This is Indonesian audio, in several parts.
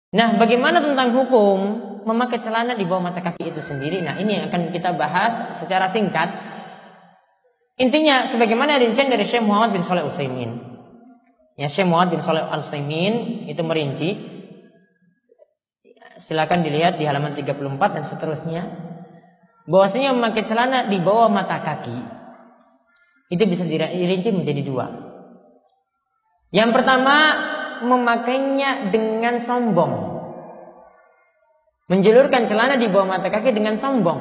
Nah, bagaimana tentang hukum memakai celana di bawah mata kaki itu sendiri? Nah, ini yang akan kita bahas secara singkat. Intinya, sebagaimana rincian dari Syekh Muhammad bin Shalih Al-Utsaimin. Ya, Syekh Muhammad bin Shalih Al-Utsaimin itu merinci. Silakan dilihat di halaman 34 dan seterusnya. Bahwasanya memakai celana di bawah mata kaki itu bisa dirinci menjadi dua. Yang pertama, memakainya dengan sombong, menjulurkan celana di bawah mata kaki dengan sombong.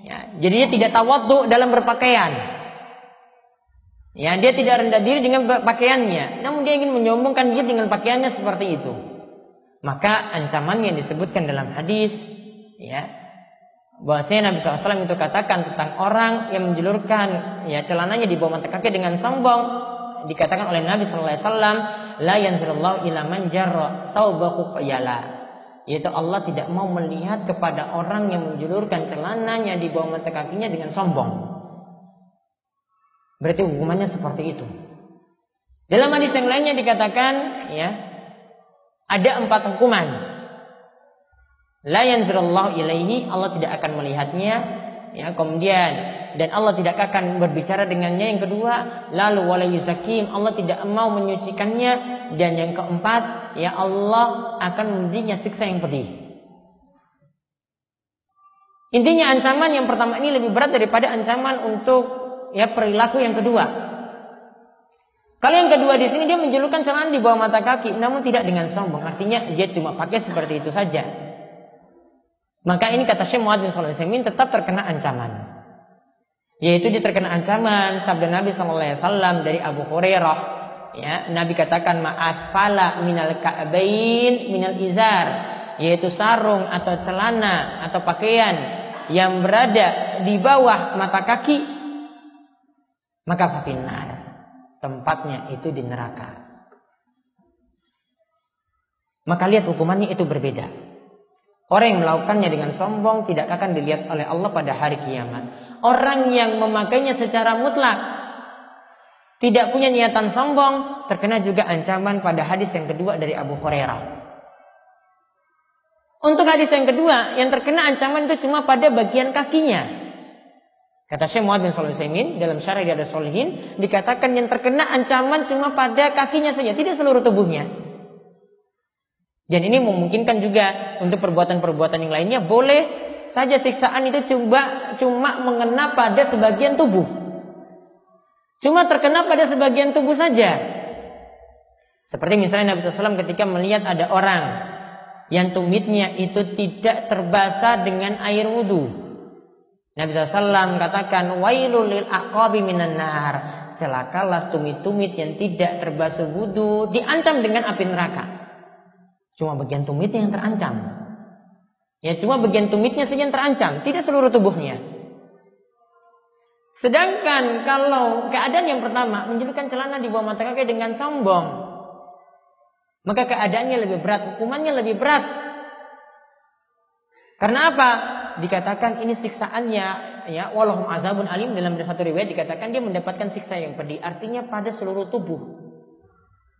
Ya, jadi dia tidak tawadhu dalam berpakaian. Ya, dia tidak rendah diri dengan pakaiannya, namun dia ingin menyombongkan diri dengan pakaiannya seperti itu. Maka ancaman yang disebutkan dalam hadis, ya, bahwasanya Nabi SAW itu katakan tentang orang yang menjulurkan ya celananya di bawah mata kaki dengan sombong. Dikatakan oleh Nabi SAW, la yanzurullahu ila man jarra saubahu khuyala, yaitu Allah tidak mau melihat kepada orang yang menjulurkan celananya di bawah mata kakinya dengan sombong. Berarti hukumannya seperti itu. Dalam hadis yang lainnya dikatakan, ya, ada 4 hukuman. La yanzurullahu ilaihi, Allah tidak akan melihatnya, ya, kemudian dan Allah tidak akan berbicara dengannya. Yang kedua, lalu wala yuzakim, Allah tidak mau menyucikannya. Dan yang keempat, ya, Allah akan memberinya siksa yang pedih. Intinya ancaman yang pertama ini lebih berat daripada ancaman untuk ya perilaku yang kedua. Kalau yang kedua di sini dia menjulurkan celana di bawah mata kaki, namun tidak dengan sombong. Artinya dia cuma pakai seperti itu saja. Maka ini kata Syekh Muhammad bin Shalih Al-Utsaimin tetap terkena ancaman. Yaitu dia terkena ancaman sabda Nabi SAW dari Abu Hurairah. Ya, Nabi katakan ma'asfala minal ka'bain minal izar, yaitu sarung atau celana atau pakaian yang berada di bawah mata kaki, maka fafinnar, tempatnya itu di neraka. Maka lihat hukumannya itu berbeda. Orang yang melakukannya dengan sombong tidak akan dilihat oleh Allah pada hari kiamat. Orang yang memakainya secara mutlak, tidak punya niatan sombong, terkena juga ancaman pada hadis yang kedua dari Abu Hurairah. Untuk hadis yang kedua, yang terkena ancaman itu cuma pada bagian kakinya. Kata Syekh Muhammad bin Shalih Al-Utsaimin dalam Syarah Riyadhus Shalihin, dikatakan yang terkena ancaman cuma pada kakinya saja, tidak seluruh tubuhnya. Dan ini memungkinkan juga untuk perbuatan-perbuatan yang lainnya, boleh saja siksaan itu cuma mengena pada sebagian tubuh. Cuma terkena pada sebagian tubuh saja. Seperti misalnya Nabi SAW ketika melihat ada orang yang tumitnya itu tidak terbasah dengan air wudu. Nabi SAW katakan, wailul lil aqabi minan nar, celakalah tumit-tumit yang tidak terbasuh wudu, diancam dengan api neraka. Cuma bagian tumitnya yang terancam. Ya, cuma bagian tumitnya saja yang terancam, tidak seluruh tubuhnya. Sedangkan kalau keadaan yang pertama, menjulurkan celana di bawah mata kaki dengan sombong, maka keadaannya lebih berat, hukumannya lebih berat. Karena apa? Dikatakan ini siksaannya, ya, walahum adzabun alim. Dalam satu riwayat dikatakan dia mendapatkan siksa yang pedih, artinya pada seluruh tubuh.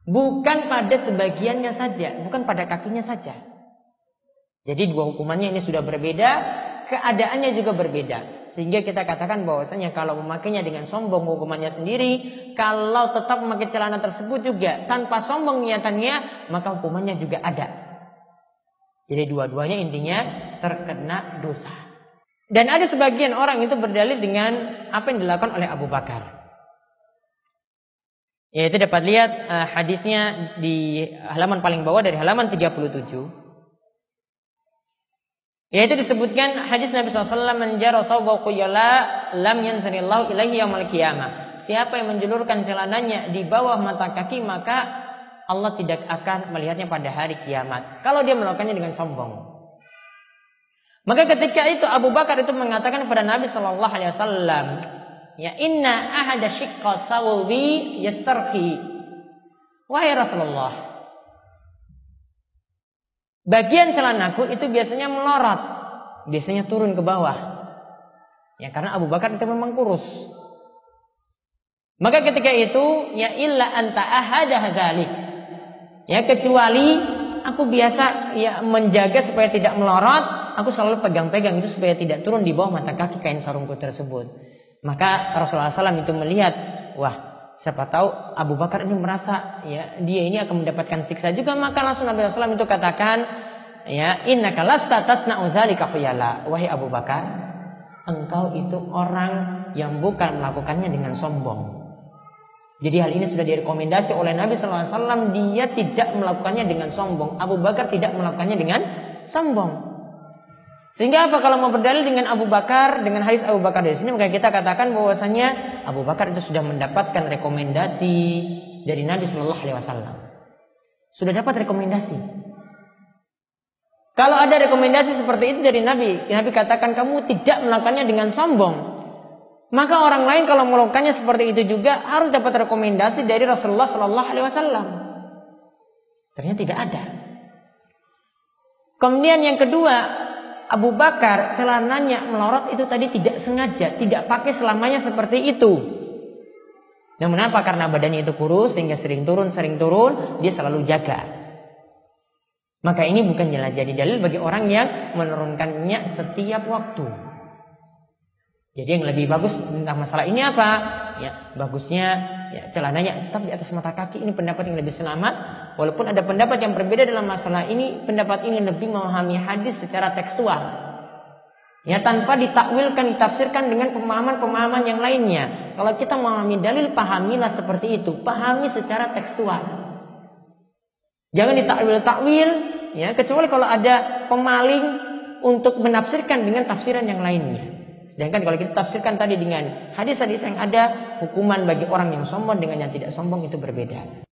Bukan pada sebagiannya saja, bukan pada kakinya saja. Jadi dua hukumannya ini sudah berbeda, keadaannya juga berbeda. Sehingga kita katakan bahwasanya kalau memakainya dengan sombong hukumannya sendiri, kalau tetap memakai celana tersebut juga tanpa sombong niatannya, maka hukumannya juga ada. Jadi dua-duanya intinya terkena dosa. Dan ada sebagian orang itu berdalil dengan apa yang dilakukan oleh Abu Bakar. Yaitu dapat lihat hadisnya di halaman paling bawah dari halaman 37. Yaitu disebutkan hadis Nabi SAW, menjara sawbahu khuyala lam yanzilillahu ilaihi yaumil qiyamah. Siapa yang menjulurkan celananya di bawah mata kaki, maka Allah tidak akan melihatnya pada hari kiamat. Kalau dia melakukannya dengan sombong. Maka ketika itu Abu Bakar itu mengatakan kepada Nabi SAW, ya, inna ahada shiqqa sawbi yastarfi. Wahai Rasulullah, bagian celanaku itu biasanya melorot, biasanya turun ke bawah. Ya, karena Abu Bakar itu memang kurus. Maka ketika itu, ya illa anta ahada hadzalik. Ya, kecuali aku biasa ya menjaga supaya tidak melorot, aku selalu pegang-pegang itu supaya tidak turun di bawah mata kaki kain sarungku tersebut. Maka Rasulullah SAW itu melihat, wah, siapa tahu Abu Bakar ini merasa ya dia ini akan mendapatkan siksa juga, maka langsung Nabi SAW itu katakan, ya, innaka lasta tasna'u dzalika khuyala. Wahai Abu Bakar, engkau itu orang yang bukan melakukannya dengan sombong. Jadi hal ini sudah direkomendasi oleh Nabi SAW. Dia tidak melakukannya dengan sombong. Abu Bakar tidak melakukannya dengan sombong. Sehingga apa, kalau mau berdalil dengan Abu Bakar, dengan hadis Abu Bakar di sini, maka kita katakan bahwasanya Abu Bakar itu sudah mendapatkan rekomendasi dari Nabi SAW. Sudah dapat rekomendasi. Kalau ada rekomendasi seperti itu dari Nabi, Nabi katakan kamu tidak melakukannya dengan sombong, maka orang lain kalau melakukannya seperti itu juga harus dapat rekomendasi dari Rasulullah SAW. Ternyata tidak ada. Kemudian yang kedua, Abu Bakar celananya melorot itu tadi tidak sengaja, tidak pakai selamanya seperti itu. Namun apa? Karena badannya itu kurus sehingga sering turun, dia selalu jaga. Maka ini bukan jadi dalil bagi orang yang menurunkannya setiap waktu. Jadi yang lebih bagus tentang masalah ini apa? Ya, bagusnya ya celananya tetap di atas mata kaki. Ini pendapat yang lebih selamat. Walaupun ada pendapat yang berbeda dalam masalah ini, pendapat ini lebih memahami hadis secara tekstual. Ya, tanpa ditakwilkan, ditafsirkan dengan pemahaman-pemahaman yang lainnya. Kalau kita memahami dalil, pahamilah seperti itu. Pahami secara tekstual. Jangan ditakwil-takwil, ya, kecuali kalau ada pemaling untuk menafsirkan dengan tafsiran yang lainnya. Sedangkan kalau kita tafsirkan tadi dengan hadis-hadis yang ada, hukuman bagi orang yang sombong dengan yang tidak sombong itu berbeda.